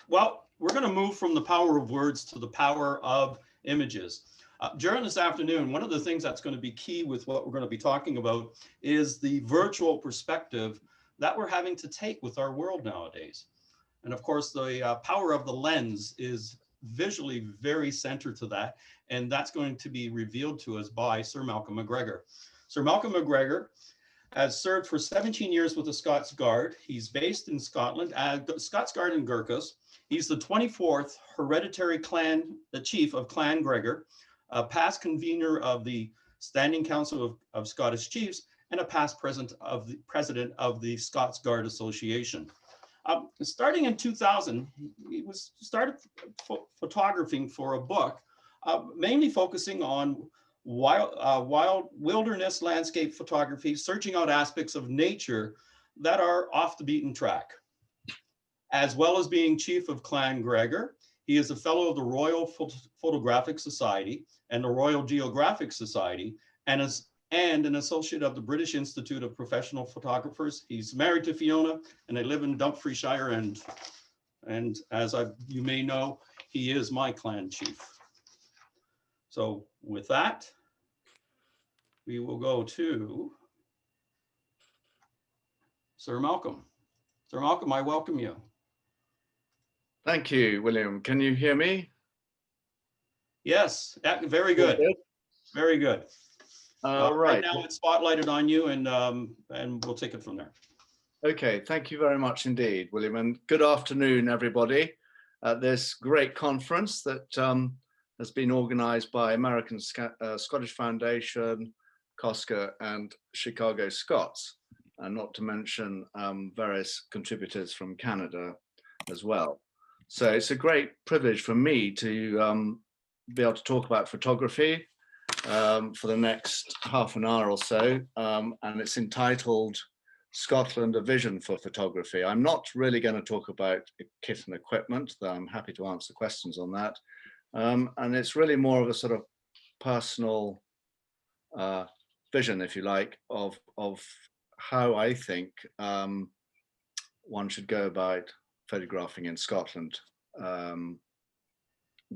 Well, we're going to move from the power of words to the power of images. During this afternoon, one of the things that's going to be key with what we're going to be talking about is the virtual perspective that we're having to take with our world nowadays. And of course, the power of the lens is visually very centered to that. And that's going to be revealed to us by Sir Malcolm MacGregor. Sir Malcolm MacGregor has served for 17 years with the Scots Guard. He's based in Scotland, Scots Guard in Gurkhas. He's the 24th hereditary the chief of Clan Gregor, a past convener of the Standing Council of Scottish Chiefs, and a past president of the Scots Guard Association. Starting in 2000, he started photographing for a book, mainly focusing on wild wilderness landscape photography, searching out aspects of nature that are off the beaten track. As well as being chief of Clan Gregor, he is a fellow of the Royal Photographic Society and the Royal Geographic Society, and an associate of the British Institute of Professional Photographers. He's married to Fiona, and they live in Dumfriesshire, and as you may know, he is my clan chief. So with that, we will go to Sir Malcolm. Sir Malcolm, I welcome you. Thank you, William. Can you hear me? Yes, very good. Very good. Right now it's spotlighted on you, and we'll take it from there. Okay, thank you very much indeed, William, and good afternoon, everybody, at this great conference that has been organized by American Scottish Foundation, COSCA, and Chicago Scots, and not to mention various contributors from Canada as well. So it's a great privilege for me to be able to talk about photography for the next half an hour or so, and it's entitled Scotland, a Vision for Photography. I'm not really going to talk about kit and equipment, though I'm happy to answer questions on that. And it's really more of a sort of personal vision, if you like, of how I think one should go about photographing in Scotland,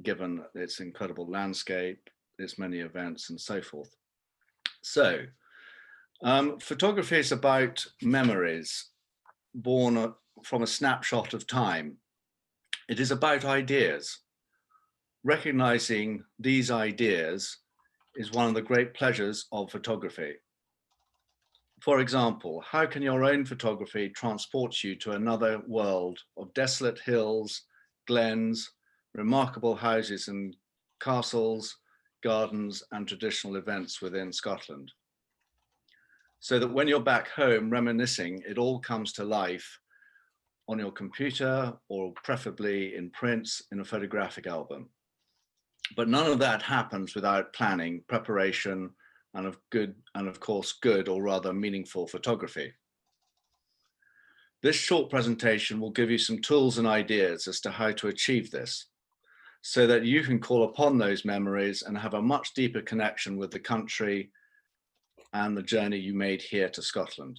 given its incredible landscape, its many events and so forth. So photography is about memories born from a snapshot of time. It is about ideas. Recognizing these ideas is one of the great pleasures of photography. For example, how can your own photography transport you to another world of desolate hills, glens, remarkable houses and castles, gardens, and traditional events within Scotland? So that when you're back home reminiscing, it all comes to life on your computer, or preferably in prints in a photographic album. But none of that happens without planning, preparation, and of course, good or rather meaningful photography. This short presentation will give you some tools and ideas as to how to achieve this, so that you can call upon those memories and have a much deeper connection with the country and the journey you made here to Scotland.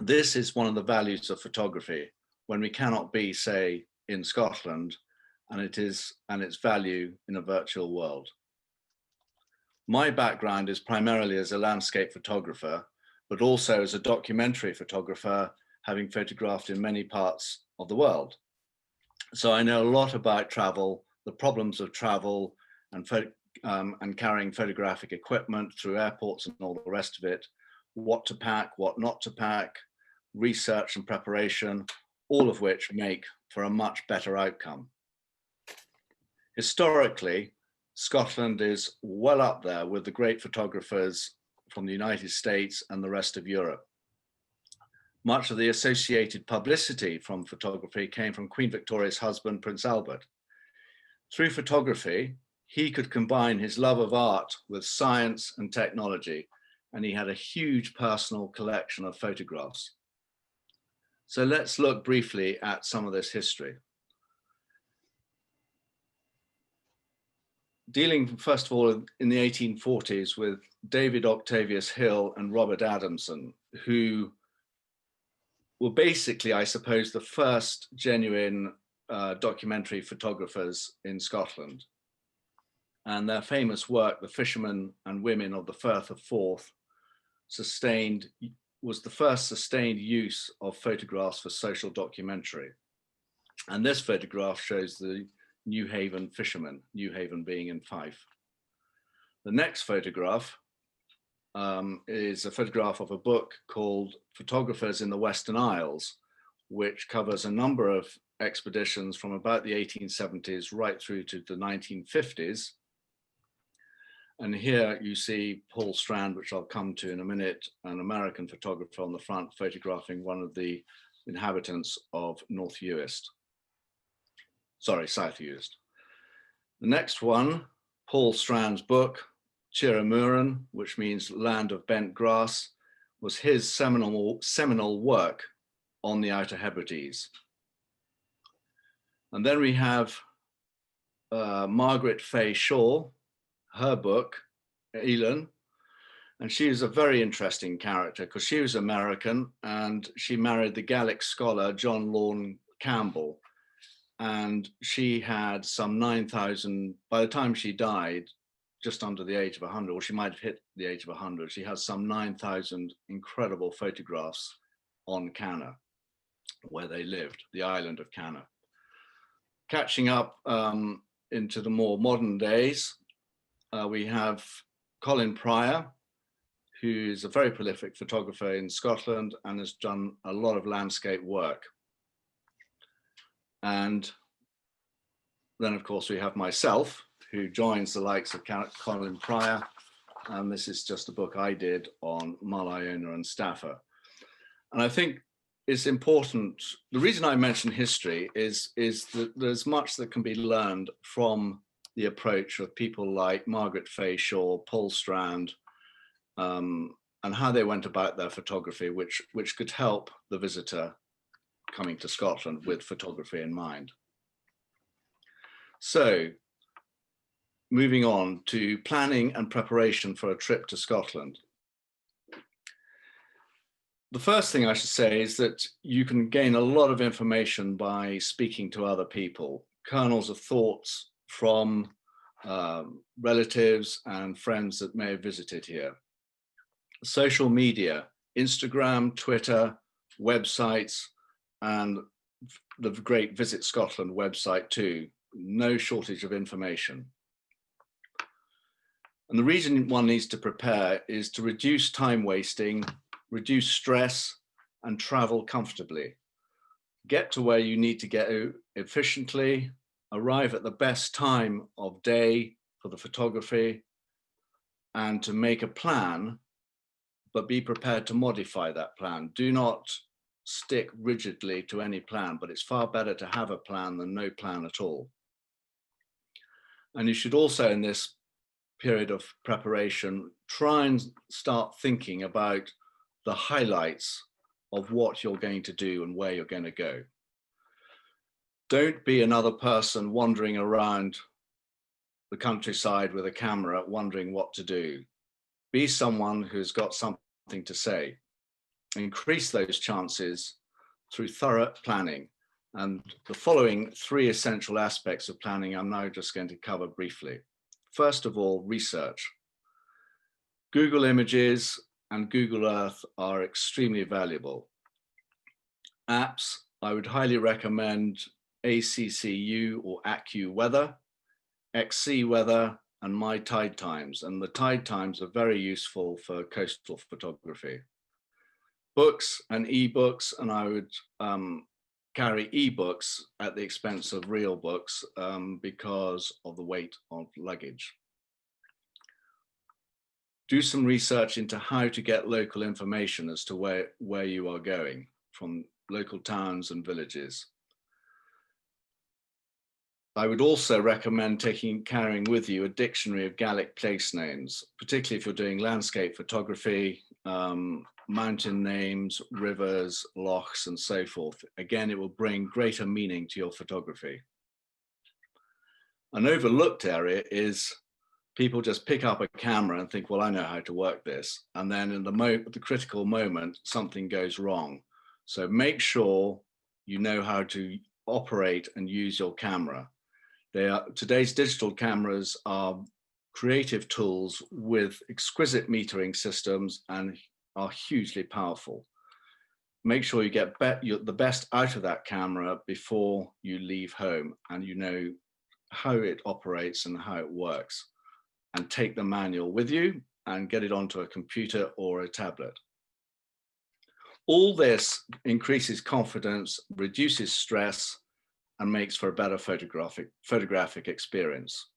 This is one of the values of photography, when we cannot be, say, in Scotland, and its value in a virtual world. My background is primarily as a landscape photographer, but also as a documentary photographer, having photographed in many parts of the world. So I know a lot about travel, the problems of travel, and carrying photographic equipment through airports and all the rest of it, what to pack, what not to pack, research and preparation, all of which make for a much better outcome. Historically, Scotland is well up there with the great photographers from the United States and the rest of Europe. Much of the associated publicity from photography came from Queen Victoria's husband, Prince Albert. Through photography, he could combine his love of art with science and technology, and he had a huge personal collection of photographs. So let's look briefly at some of this history. Dealing first of all in the 1840s with David Octavius Hill and Robert Adamson, who were basically, I suppose, the first genuine documentary photographers in Scotland. And their famous work, The Fishermen and Women of the Firth of Forth, was the first sustained use of photographs for social documentary. And this photograph shows the Newhaven fishermen, Newhaven being in Fife. The next photograph is a photograph of a book called Photographers in the Western Isles, which covers a number of expeditions from about the 1870s right through to the 1950s. And here you see Paul Strand, which I'll come to in a minute, an American photographer on the front, photographing one of the inhabitants of South Uist. The next one, Paul Strand's book, Chiramuran, which means land of bent grass, was his seminal work on the Outer Hebrides. And then we have Margaret Fay Shaw, her book, Elon, and she is a very interesting character because she was American and she married the Gaelic scholar John Lorne Campbell, and she had some 9,000, by the time she died, just under the age of 100, or she might have hit the age of 100, she has some 9,000 incredible photographs on Canna, where they lived, the island of Canna. Catching up into the more modern days, we have Colin Pryor, who is a very prolific photographer in Scotland and has done a lot of landscape work. And then, of course, we have myself, who joins the likes of Colin Pryor. And this is just a book I did on Mull Iona and Staffa. And I think it's important. The reason I mention history is that there's much that can be learned from the approach of people like Margaret Fay Shaw, Paul Strand, and how they went about their photography, which could help the visitor coming to Scotland with photography in mind. So, moving on to planning and preparation for a trip to Scotland. The first thing I should say is that you can gain a lot of information by speaking to other people, kernels of thoughts from relatives and friends that may have visited here. Social media, Instagram, Twitter, websites, and the great Visit Scotland website too. No shortage of information. And the reason one needs to prepare is to reduce time wasting, reduce stress, and travel comfortably. Get to where you need to get efficiently, arrive at the best time of day for the photography, and to make a plan, but be prepared to modify that plan. Do not stick rigidly to any plan, but it's far better to have a plan than no plan at all. And you should also, in this period of preparation, try and start thinking about the highlights of what you're going to do and where you're going to go. Don't be another person wandering around the countryside with a camera, wondering what to do. Be someone who's got something to say. Increase those chances through thorough planning. And the following three essential aspects of planning I'm now just going to cover briefly. First of all, research. Google Images and Google Earth are extremely valuable. Apps, I would highly recommend ACCU or AccuWeather, XC Weather, and My Tide Times. And the tide times are very useful for coastal photography. Books and ebooks, and I would carry ebooks at the expense of real books because of the weight of luggage. Do some research into how to get local information as to where you are going from local towns and villages. I would also recommend carrying with you a dictionary of Gaelic place names, particularly if you're doing landscape photography, mountain names, rivers, lochs, and so forth. Again, it will bring greater meaning to your photography. An overlooked area is people just pick up a camera and think, well, I know how to work this. And then in the critical moment, something goes wrong. So make sure you know how to operate and use your camera. Today's digital cameras are creative tools with exquisite metering systems and are hugely powerful. Make sure you get the best out of that camera before you leave home, and you know how it operates and how it works, and take the manual with you and get it onto a computer or a tablet. All this increases confidence, reduces stress, and makes for a better photographic experience,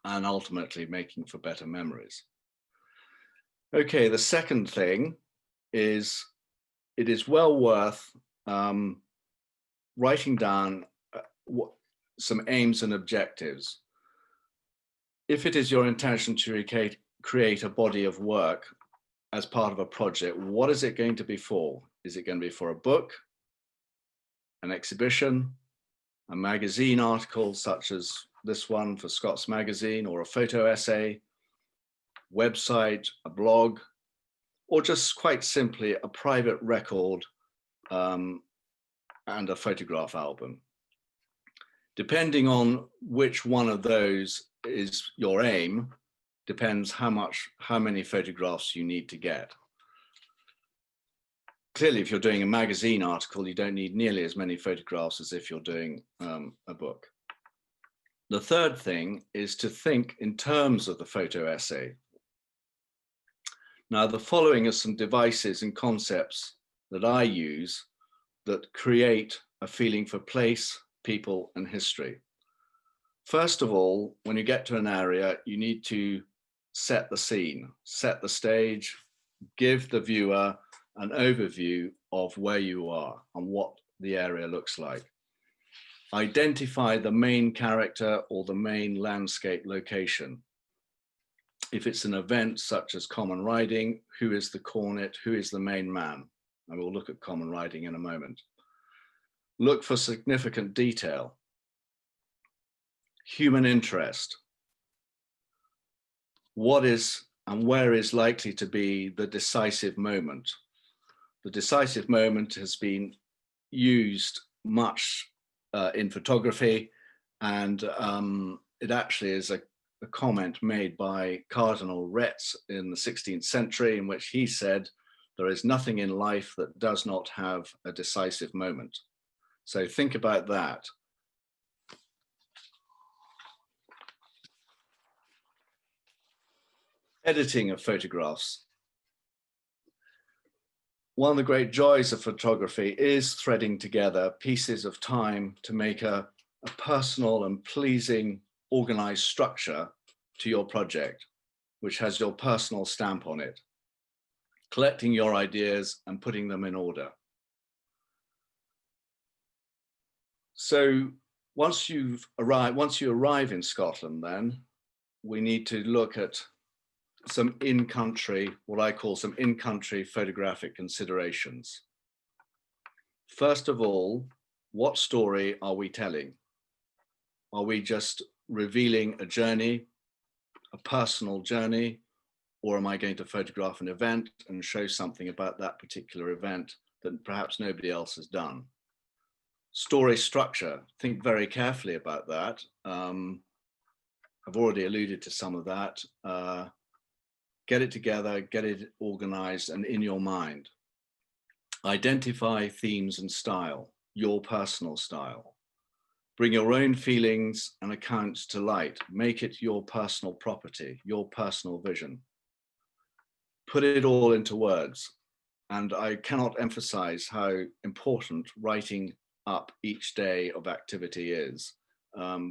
and ultimately making for better memories. Okay, the second thing is it is well worth writing down some aims and objectives. If it is your intention to create a body of work as part of a project, what is it going to be for? Is it going to be for a book, an exhibition, a magazine article such as this one for Scott's Magazine, or a photo essay, website, a blog, or just quite simply a private record and a photograph album? Depending on which one of those is your aim, depends how many photographs you need to get. Clearly, if you're doing a magazine article, you don't need nearly as many photographs as if you're doing a book. The third thing is to think in terms of the photo essay. Now, the following are some devices and concepts that I use that create a feeling for place, people, and history. First of all, when you get to an area, you need to set the scene, set the stage, give the viewer an overview of where you are and what the area looks like. Identify the main character or the main landscape location. If it's an event such as common riding, who is the cornet, who is the main man? And we'll look at common riding in a moment. Look for significant detail. Human interest. What is and where is likely to be the decisive moment? The decisive moment has been used much in photography, and it actually is a comment made by Cardinal Retz in the 16th century, in which he said, "There is nothing in life that does not have a decisive moment." So think about that. Editing of photographs. One of the great joys of photography is threading together pieces of time to make a personal and pleasing, organized structure to your project, which has your personal stamp on it, collecting your ideas and putting them in order. So once you arrive in Scotland, then we need to look at some in-country, what I call some in-country photographic considerations. First of all, what story are we telling? Are we just revealing a journey, a personal journey, or am I going to photograph an event and show something about that particular event that perhaps nobody else has done? Story structure, think very carefully about that. I've already alluded to some of that. Get it together, get it organized and in your mind. Identify themes and style, your personal style. Bring your own feelings and accounts to light. Make it your personal property, your personal vision. Put it all into words. And I cannot emphasize how important writing up each day of activity is,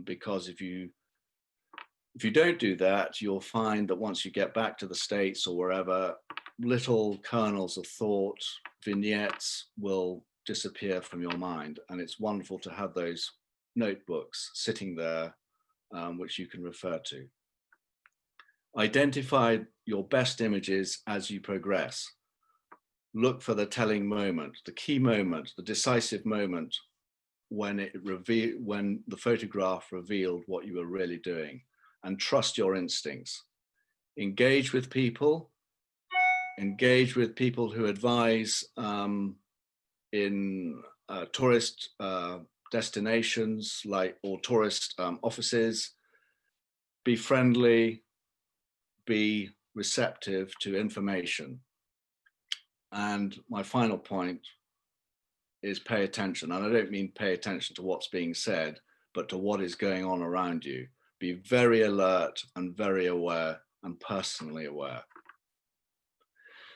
because if you don't do that, you'll find that once you get back to the States or wherever, little kernels of thought, vignettes will disappear from your mind. And it's wonderful to have those notebooks sitting there, which you can refer to. Identify your best images as you progress. Look for the telling moment, the key moment, the decisive moment when the photograph revealed what you were really doing. And trust your instincts. Engage with people who advise in tourist destinations or tourist offices. Be friendly, be receptive to information. And my final point is pay attention. And I don't mean pay attention to what's being said, but to what is going on around you. Be very alert and very aware and personally aware.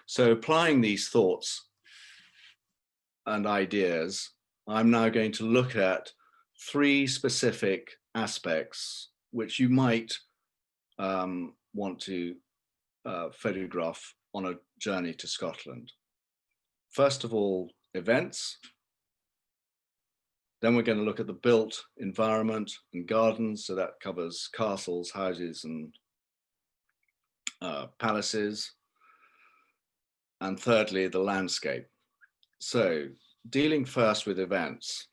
So applying these thoughts and ideas, I'm now going to look at 3 specific aspects which you might want to photograph on a journey to Scotland. First of all, events. Then we're going to look at the built environment and gardens. So that covers castles, houses, and palaces. And thirdly, the landscape. So dealing first with events.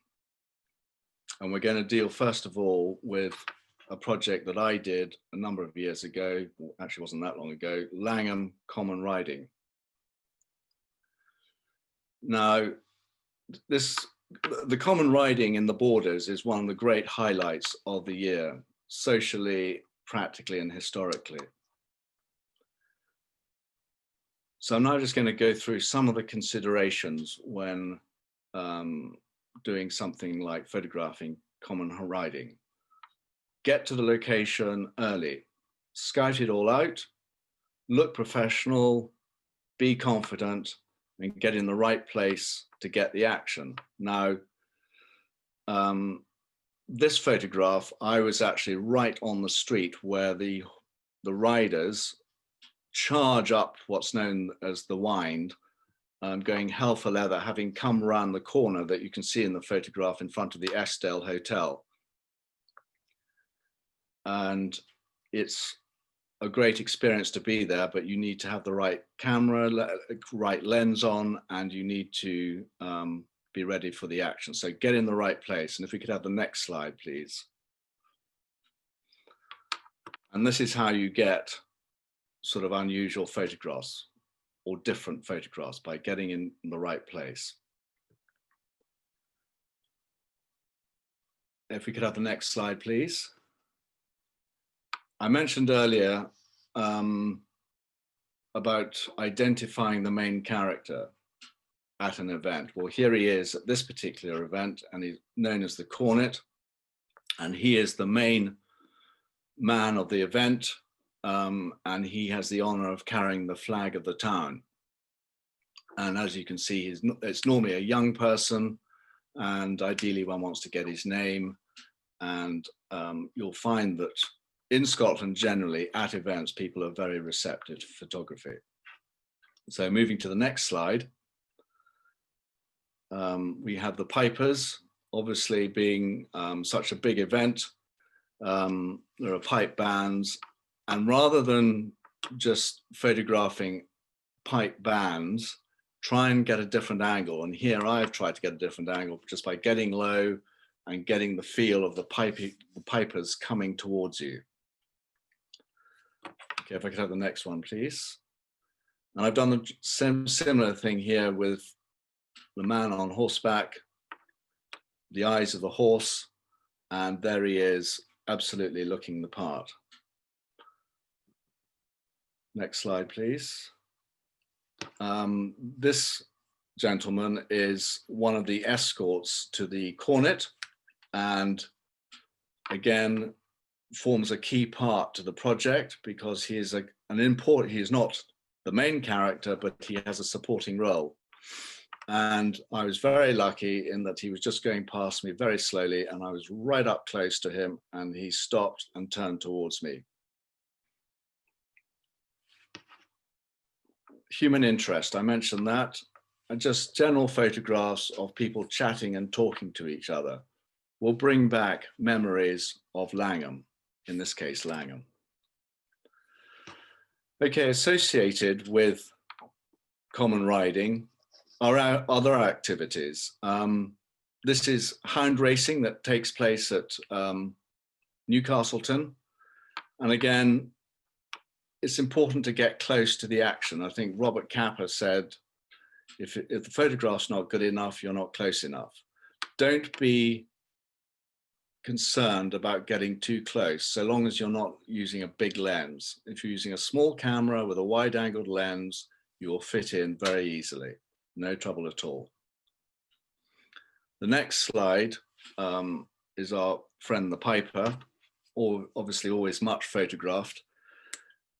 And we're going to deal first of all with a project that I did a number of years ago, actually wasn't that long ago, Langham Common Riding. Now, the common riding in the borders is one of the great highlights of the year, socially, practically, and historically. So I'm now just going to go through some of the considerations when doing something like photographing common riding. Get to the location early, scout it all out, look professional, be confident, and get in the right place to get the action. Now, this photograph, I was actually right on the street where the riders charge up what's known as the wind, going hell for leather, having come around the corner that you can see in the photograph in front of the Estelle Hotel. And it's a great experience to be there, but you need to have the right camera, right lens on, and you need to be ready for the action. So get in the right place. And if we could have the next slide, please. And this is how you get sort of unusual photographs or different photographs, by getting in the right place. If we could have the next slide, please. I mentioned earlier about identifying the main character at an event. Well, here he is at this particular event, and he's known as the Cornet, and he is the main man of the event, and he has the honor of carrying the flag of the town. And as you can see, it's normally a young person, and ideally one wants to get his name. And you'll find that in Scotland, generally, at events, people are very receptive to photography. So moving to the next slide, we have the pipers, obviously being such a big event. There are pipe bands, and rather than just photographing pipe bands, try and get a different angle. And here I've tried to get a different angle just by getting low and getting the feel of the pipers coming towards you. Okay, if I could have the next one, please. And I've done the similar thing here with the man on horseback, the eyes of the horse, and there he is, absolutely looking the part. Next slide, please. This gentleman is one of the escorts to the Cornet, and again, forms a key part to the project because he is he is not the main character, but he has a supporting role. And I was very lucky in that he was just going past me very slowly, and I was right up close to him, and he stopped and turned towards me. Human interest, I mentioned that, and just general photographs of people chatting and talking to each other will bring back memories of Langham, in this case, Langham. Okay, associated with common riding are our other activities. This is hound racing that takes place at Newcastleton. And again, it's important to get close to the action. I think Robert Capa said, if the photograph's not good enough, you're not close enough. don't be concerned about getting too close, so long as you're not using a big lens. If you're using a small camera with a wide angled lens, you will fit in very easily, no trouble at all. The next slide is our friend the piper, or obviously always much photographed.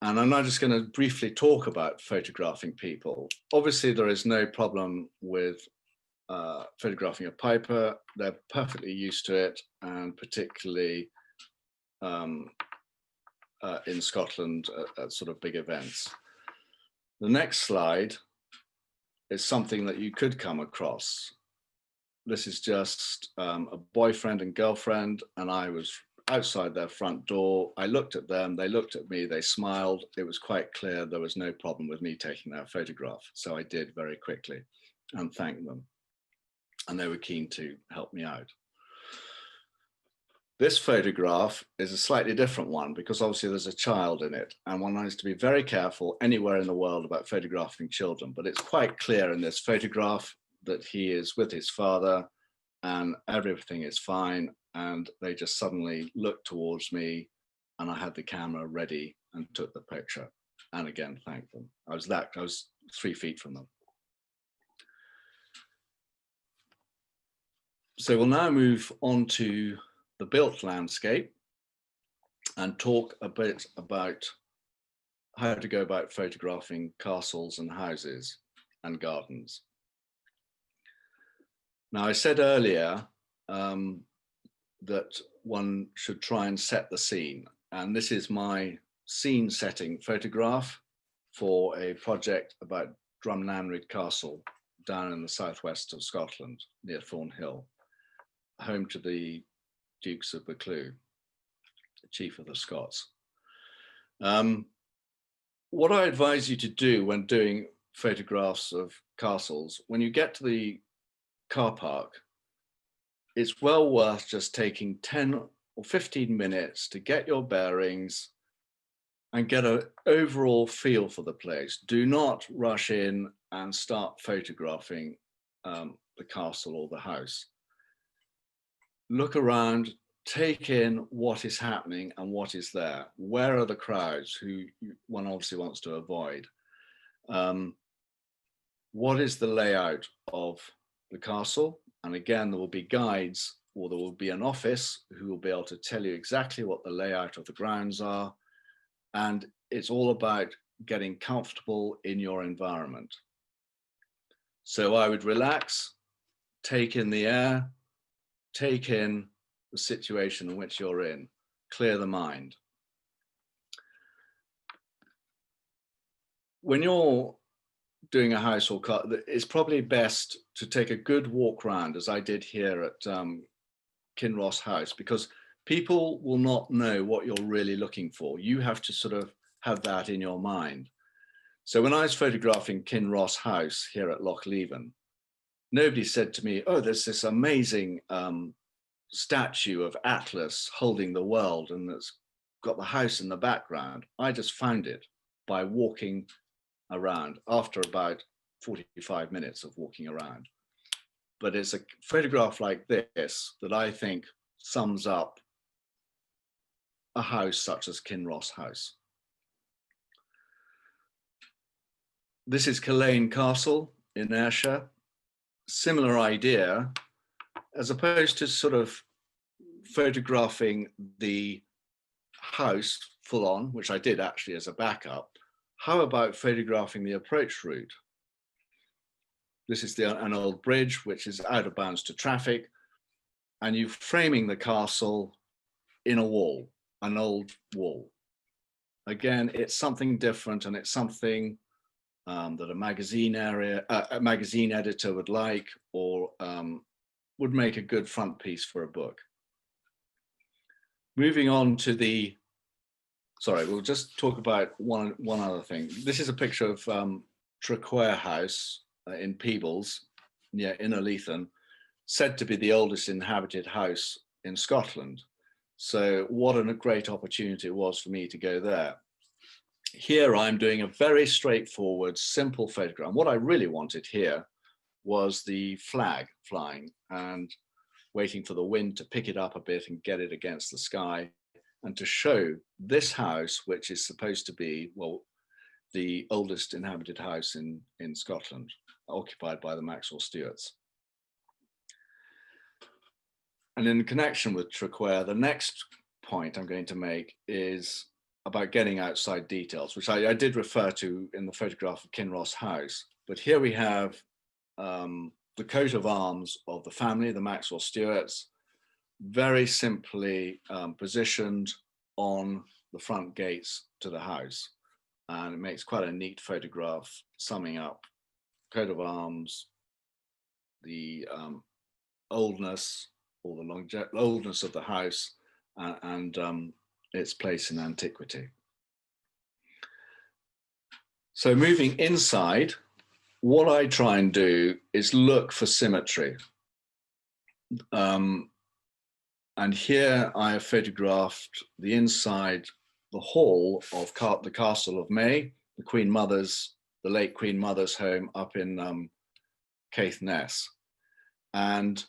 And I'm now just going to briefly talk about photographing people. Obviously, there is no problem with photographing a piper. They're perfectly used to it, and particularly in Scotland at sort of big events. The next slide is something that you could come across. This is just a boyfriend and girlfriend, and I was outside their front door. I looked at them, they looked at me, they smiled. It was quite clear there was no problem with me taking their photograph. So I did very quickly and thanked them. And they were keen to help me out. This photograph is a slightly different one because obviously there's a child in it, and one has to be very careful anywhere in the world about photographing children. But it's quite clear in this photograph that he is with his father and everything is fine. And they just suddenly looked towards me, and I had the camera ready and took the picture. And again, thanked them. I was 3 feet from them. So we'll now move on to the built landscape and talk a bit about how to go about photographing castles and houses and gardens. Now, I said earlier that one should try and set the scene. And this is my scene setting photograph for a project about Drumlanrig Castle down in the southwest of Scotland near Thornhill, home to the Dukes of Buccleuch, the chief of the Scots. What I advise you to do when doing photographs of castles, when you get to the car park, it's well worth just taking 10 or 15 minutes to get your bearings and get an overall feel for the place. Do not rush in and start photographing the castle or the house. Look around, take in what is happening and what is there. Where are the crowds who one obviously wants to avoid? What is the layout of the castle? And again, there will be guides, or there will be an office who will be able to tell you exactly what the layout of the grounds are. And it's all about getting comfortable in your environment. So I would relax, take in the air, take in the situation in which you're in, clear the mind. When you're doing a house or car, it's probably best to take a good walk round, as I did here at Kinross House, because people will not know what you're really looking for. You have to sort of have that in your mind. So when I was photographing Kinross House here at Loch Leven, nobody said to me, oh, there's this amazing statue of Atlas holding the world and that's got the house in the background. I just found it by walking around after about 45 minutes of walking around. But it's a photograph like this that I think sums up a house such as Kinross House. This is Culzean Castle in Ayrshire. Similar idea, as opposed to sort of photographing the house full on, which I did actually as a backup. How about photographing the approach route? This is an old bridge, which is out of bounds to traffic, and you're framing the castle in a wall, an old wall. Again, it's something different, and it's something that a magazine editor would like, or would make a good front piece for a book. Moving on to the, sorry, we'll just talk about one other thing. This is a picture of Traquair House in Peebles, near Innerleithen, said to be the oldest inhabited house in Scotland. So what a great opportunity it was for me to go there. Here I'm doing a very straightforward, simple photograph. What I really wanted here was the flag flying, and waiting for the wind to pick it up a bit and get it against the sky, and to show this house, which is supposed to be, well, the oldest inhabited house in Scotland, occupied by the Maxwell Stewarts. And in connection with Traquair, the next point I'm going to make is about getting outside details, which I did refer to in the photograph of Kinross House. But here we have the coat of arms of the family, the Maxwell Stewarts, very simply positioned on the front gates to the house. And it makes quite a neat photograph summing up coat of arms, the oldness or the oldness of the house, and its place in antiquity. So moving inside, what I try and do is look for symmetry. And here I have photographed the inside, the hall of the Castle of May, the Queen Mother's, the late Queen Mother's home up in Caithness. And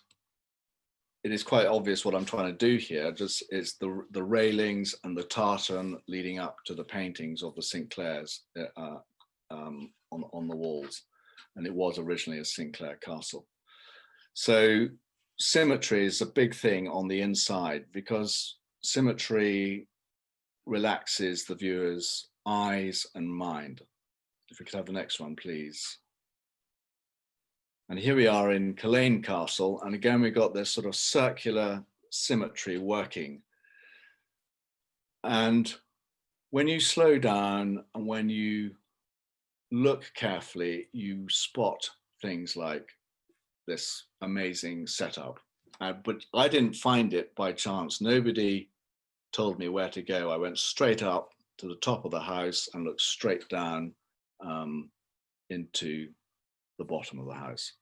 it is quite obvious what I'm trying to do here. Just is the railings and the tartan leading up to the paintings of the Sinclairs on the walls. And it was originally a Sinclair castle. So symmetry is a big thing on the inside, because symmetry relaxes the viewer's eyes and mind. If we could have the next one, please. And here we are in Culzean Castle. And again, we've got this sort of circular symmetry working. And when you slow down and when you look carefully, you spot things like this amazing setup. But I didn't find it by chance. Nobody told me where to go. I went straight up to the top of the house and looked straight down into the bottom of the house.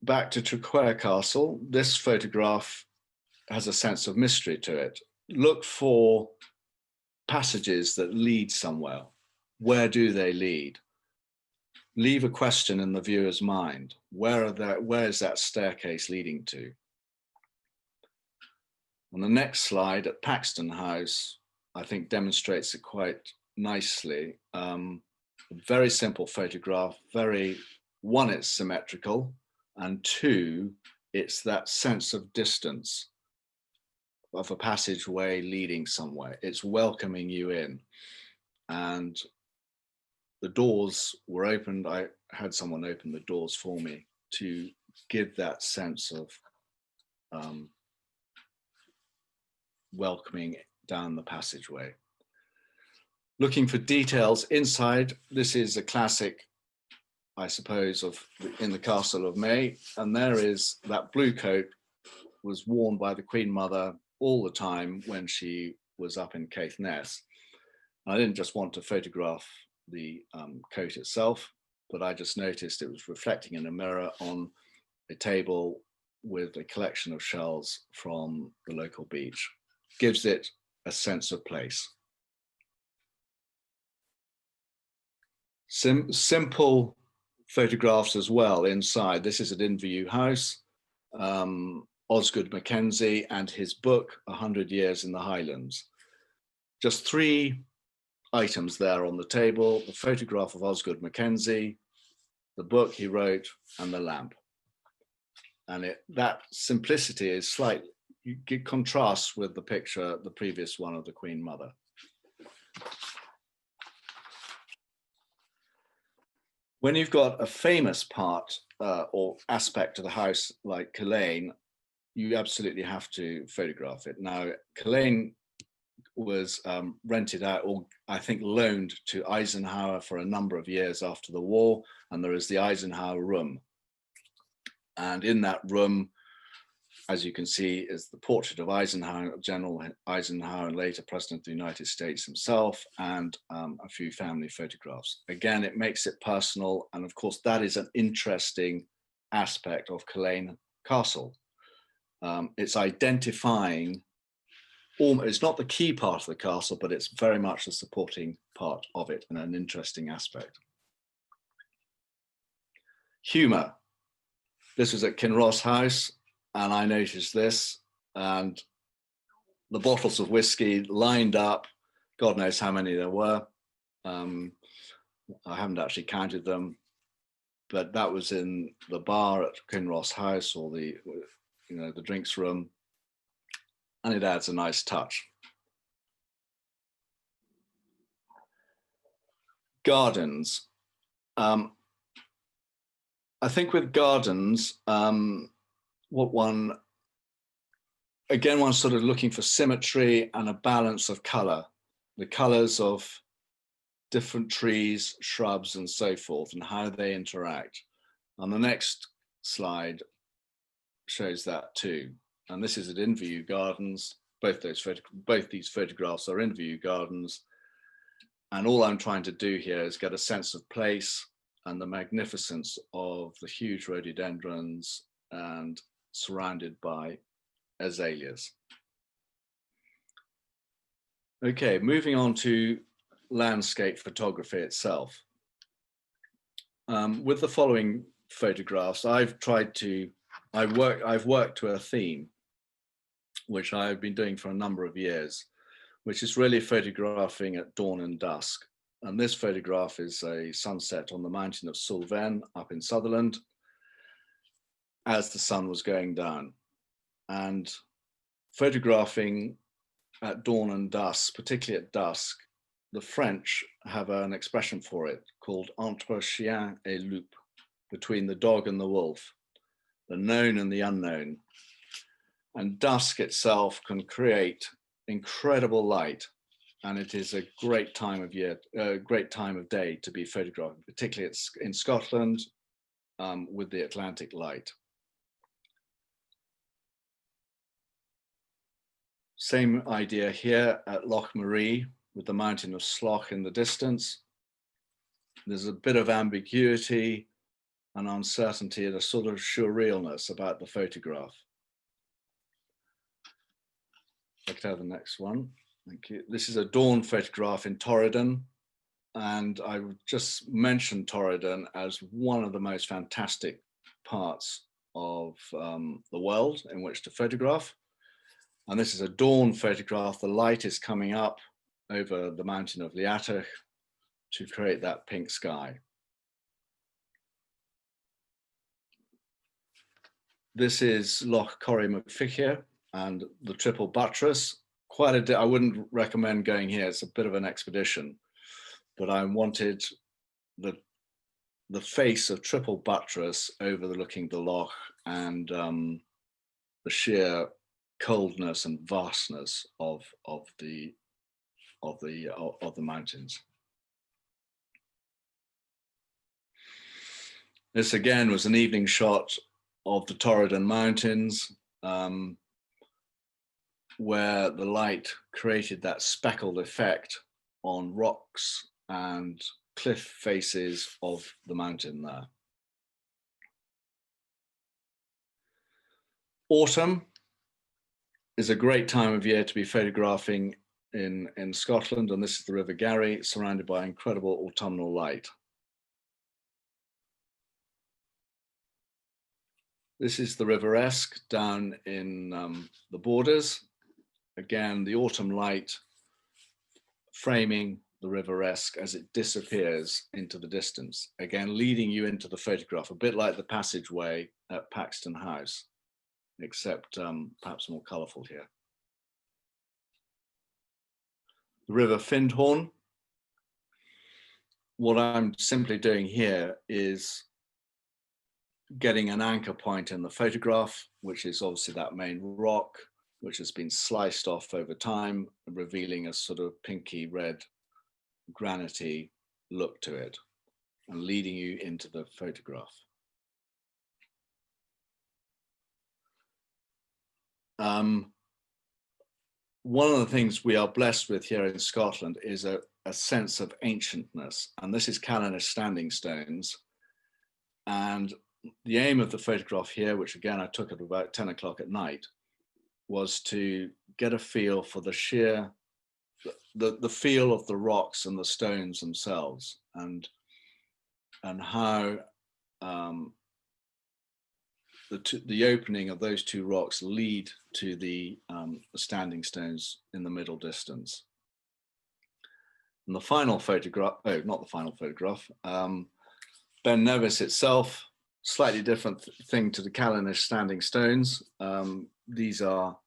Back to Traquair Castle, this photograph has a sense of mystery to it. Look for passages that lead somewhere. Where do they lead? Leave a question in the viewer's mind. Where is that staircase leading to? On the next slide at Paxton House, I think demonstrates it quite nicely. A very simple photograph, one, it's symmetrical, and two, it's that sense of distance of a passageway leading somewhere. It's welcoming you in. And the doors were opened. I had someone open the doors for me to give that sense of welcoming down the passageway. Looking for details inside, this is a classic, I suppose, in the Castle of May. And there is that blue coat was worn by the Queen Mother all the time when she was up in Caithness. I didn't just want to photograph the coat itself, but I just noticed it was reflecting in a mirror on a table with a collection of shells from the local beach. Gives it a sense of place. Simple photographs as well inside. This is at Inverview House. Osgood Mackenzie and his book, 100 Years in the Highlands. Just 3 items there on the table: the photograph of Osgood Mackenzie, the book he wrote, and the lamp. And that simplicity is slightly, it contrasts with the picture, the previous one of the Queen Mother. When you've got a famous part or aspect of the house like Culzean, you absolutely have to photograph it. Now, Culzean was rented out, or I think loaned to Eisenhower for a number of years after the war, and there is the Eisenhower room. And in that room, as you can see, is the portrait of Eisenhower, General Eisenhower, and later President of the United States himself, and a few family photographs. Again, it makes it personal, and of course, that is an interesting aspect of Culzean Castle. It's identifying, it's not the key part of the castle, but it's very much the supporting part of it, and an interesting aspect. Humor. This was at Kinross House, and I noticed this, and the bottles of whiskey lined up. God knows how many there were. I haven't actually counted them, but that was in the bar at Kinross House, or the drinks room, and it adds a nice touch. Gardens. I think with gardens, one's sort of looking for symmetry and a balance of color, the colors of different trees, shrubs, and so forth, and how they interact. And the next slide shows that too. And this is at In-View Gardens. Both these photographs are In-View Gardens. And all I'm trying to do here is get a sense of place and the magnificence of the huge rhododendrons and surrounded by azaleas. Okay, moving on to landscape photography itself. With the following photographs, I've worked to a theme, which I've been doing for a number of years, which is really photographing at dawn and dusk. And this photograph is a sunset on the mountain of Sulven up in Sutherland as the sun was going down. And photographing at dawn and dusk, particularly at dusk, the French have an expression for it called entre chien et loup, between the dog and the wolf, the known and the unknown. And dusk itself can create incredible light, and it is a great time of year, great time of day to be photographing, particularly in Scotland with the Atlantic light. Same idea here at Loch Marie with the mountain of Sloch in the distance. There's a bit of ambiguity and uncertainty and a sort of surrealness about the photograph. I could have the next one. Thank you. This is a dawn photograph in Torridon. And I would just mention Torridon as one of the most fantastic parts of the world in which to photograph. And this is a dawn photograph. The light is coming up over the mountain of Liatach to create that pink sky. This is Loch Corrie Macphicke and the Triple Buttress. I wouldn't recommend going here. It's a bit of an expedition, but I wanted the face of Triple Buttress overlooking the loch and the sheer coldness and vastness of the mountains. This again was an evening shot of the Torridon Mountains, where the light created that speckled effect on rocks and cliff faces of the mountain there. Autumn is a great time of year to be photographing in Scotland, and this is the River Garry, surrounded by incredible autumnal light. This is the River Esk down in the Borders. Again, the autumn light framing the River Esk as it disappears into the distance, again leading you into the photograph, a bit like the passageway at Paxton House, except perhaps more colourful here. The River Findhorn. What I'm simply doing here is getting an anchor point in the photograph, which is obviously that main rock, which has been sliced off over time, revealing a sort of pinky red, granity look to it, and leading you into the photograph. One of the things we are blessed with here in Scotland is a sense of ancientness, and this is Callanish standing stones. And the aim of the photograph here, which again I took at about 10 o'clock at night, was to get a feel for the sheer, the feel of the rocks and the stones themselves, and how the opening of those two rocks lead to the standing stones in the middle distance. And the final photograph, oh, not the final photograph, Ben Nevis itself, slightly different thing to the Callanish standing stones. These are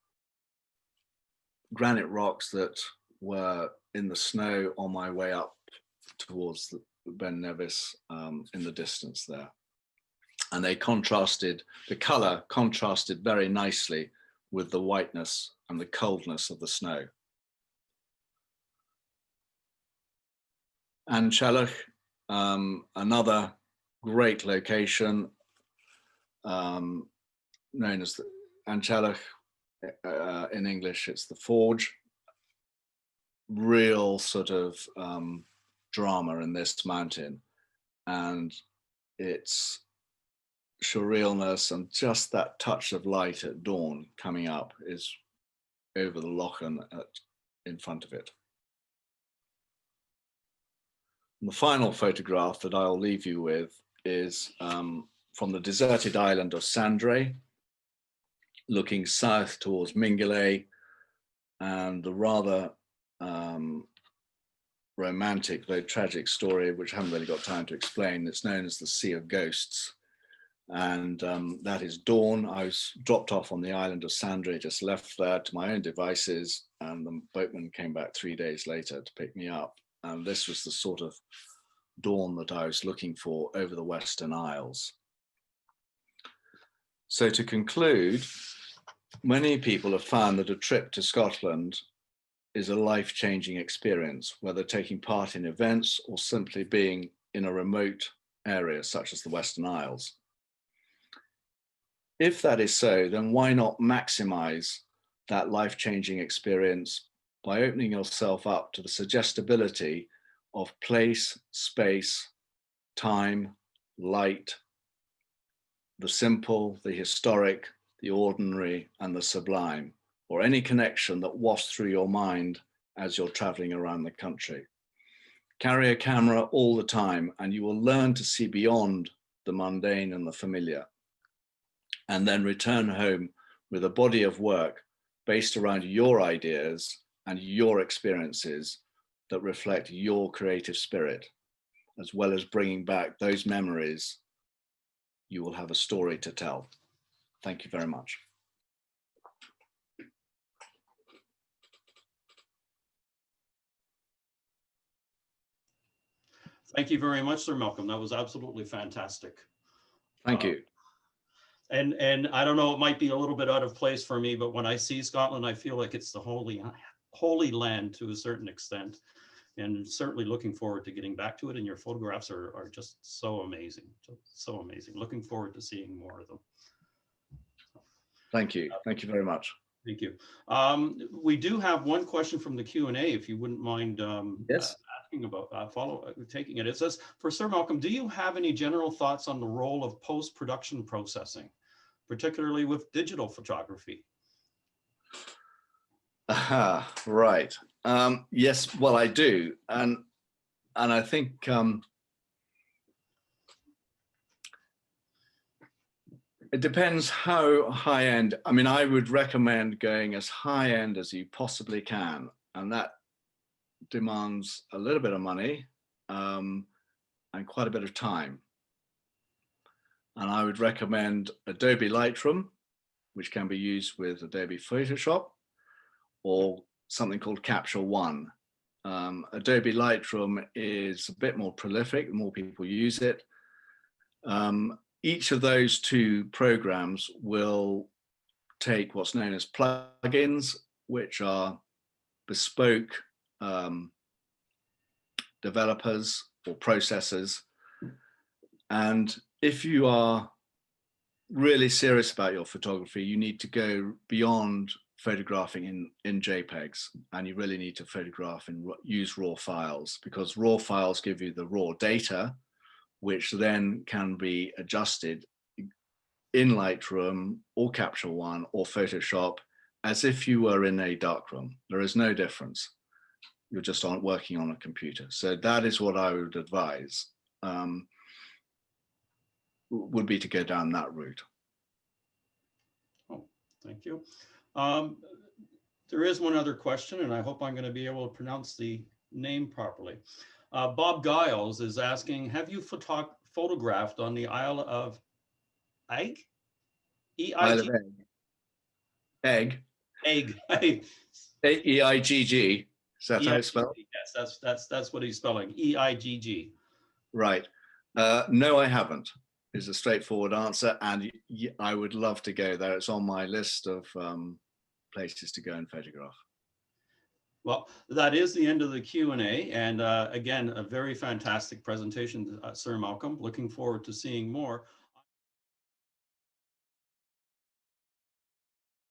granite rocks that were in the snow on my way up towards the Ben Nevis in the distance there. And they contrasted, the color contrasted very nicely with the whiteness and the coldness of the snow. Anchellach, another great location, known as the Anchellach, in English, it's the Forge. Real sort of drama in this mountain, and its surrealness and just that touch of light at dawn coming up is over the Lochan in front of it. And the final photograph that I'll leave you with is from the deserted island of Sandre, looking south towards Mingulay, and the rather romantic though tragic story, which I haven't really got time to explain. It's known as the Sea of Ghosts, and that is dawn. I was dropped off on the island of Sandre, just left there to my own devices, and the boatman came back 3 days later to pick me up. And this was the sort of dawn that I was looking for over the Western Isles. So to conclude, many people have found that a trip to Scotland is a life-changing experience, whether taking part in events or simply being in a remote area such as the Western Isles. If that is so, then why not maximize that life-changing experience by opening yourself up to the suggestibility of place, space, time, light, the simple, the historic, the ordinary, and the sublime, or any connection that wafts through your mind as you're traveling around the country. Carry a camera all the time, and you will learn to see beyond the mundane and the familiar, and then return home with a body of work based around your ideas and your experiences that reflect your creative spirit, as well as bringing back those memories. You will have a story to tell. Thank you very much. Thank you very much, Sir Malcolm. That was absolutely fantastic. Thank you. And I don't know, it might be a little bit out of place for me, but when I see Scotland, I feel like it's the holy land to a certain extent, and certainly looking forward to getting back to it. And your photographs are just so amazing, so amazing. Looking forward to seeing more of them. Thank you. Thank you very much. Thank you. We do have one question from the Q&A, if you wouldn't mind yes. asking about taking it. It says, for Sir Malcolm, do you have any general thoughts on the role of post-production processing, particularly with digital photography? Right. Yes, well, I do. And I think it depends how high end. I mean, I would recommend going as high end as you possibly can. And that demands a little bit of money and quite a bit of time. And I would recommend Adobe Lightroom, which can be used with Adobe Photoshop, or something called Capture One. Adobe Lightroom is a bit more prolific, the more people use it. Each of those two programs will take what's known as plugins, which are bespoke developers or processors. And if you are really serious about your photography, you need to go beyond photographing in JPEGs, and you really need to photograph and use raw files, because raw files give you the raw data, which then can be adjusted in Lightroom or Capture One or Photoshop as if you were in a darkroom. There is no difference. You're just working on a computer. So that is what I would advise, would be to go down that route. Thank you. Um, there is one other question, and I hope I'm going to be able to pronounce the name properly. Bob Giles is asking, have you photographed on the Isle of Egg? Isle E-I-G? of Egg. Egg. Egg. E-I-G-G. Is that how it's spelled? E-I-G-G. Yes, that's what he's spelling. E-I-G-G. Right. No, I haven't, is a straightforward answer. And I would love to go there. It's on my list of places to go and photograph. Well, that is the end of the Q&A. And again, a very fantastic presentation, Sir Malcolm. Looking forward to seeing more.